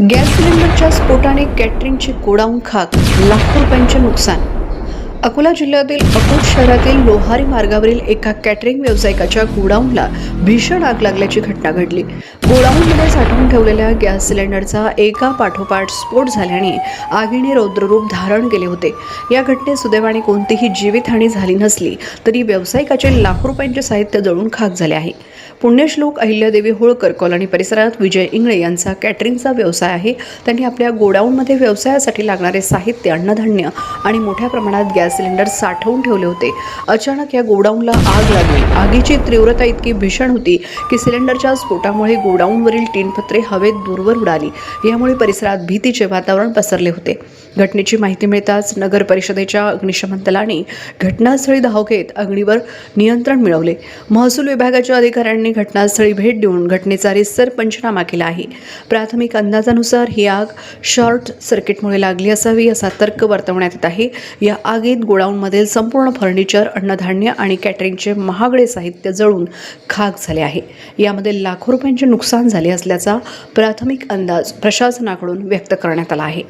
Gas सिलेंडरच्या स्फोटाने कॅटरिंगचे godown खाक, लाखो रुपयांचे नुकसान। अकोला जिल्ह्यातील अकोट शहरातील लोहारी मार्गावरील एका कॅटरिंग व्यावसायिकाच्या गोडाऊनला भीषण आग लागल्याची घटना घडली। गोडाऊनमध्ये साठवून ठेवलेल्या गॅस सिलेंडरचा एका पाठोपाठ स्फोट झाल्याने आगीने रौद्ररूप धारण केले होते। या घटनेत सुदैवाने कोणतीही जीवितहानी झाली नसली तरी व्यावसायिकाचे लाखो रुपयांचे साहित्य जळून खाक झाले आहे। पुण्यश्लोक अहिल्यादेवी होळकर कॉलनी परिसरात विजय इंगळे यांचा कॅटरिंगचा व्यवसाय आहे। त्यांनी आपल्या गोडाऊनमध्ये व्यवसायासाठी लागणारे साहित्य, अन्नधान्य आणि मोठ्या प्रमाणात गॅस सिलेंडर साठवून ठेवले होते। अचानक या गोडाऊनला आग लागली। आगीची तीव्रता इतकी भीषण होती की सिलेंडरच्या स्फोटामुळे गोडाऊनवरील टीनपत्रे हवेत दूरवर उडाली। यामुळे परिसरात भीतीचे वातावरण पसरले होते। घटनेची माहिती मिळताच नगर परिषदेच्या अग्निशमन दलाने घटनास्थळी धाव घेत आगीवर नियंत्रण मिळवले। महसूल विभागाच्या अधिकाऱ्यांनी घटनास्थळी भेट देऊन घटनेचा रितसर पंचनामा केला आहे। प्राथमिक अंदाजानुसार ही आग शॉर्ट सर्किटमुळे लागली असावी असा तर्क वर्तवण्यात येत आहे। या आगीत गोडाऊनमधील संपूर्ण फर्निचर, अन्नधान्य आणि कॅटरिंगचे महागडे साहित्य जळून खाक झाले आहे। यामध्ये लाखो रुपयांचे नुकसान झाले असल्याचा प्राथमिक अंदाज प्रशासनाकडून व्यक्त करण्यात आला आहे।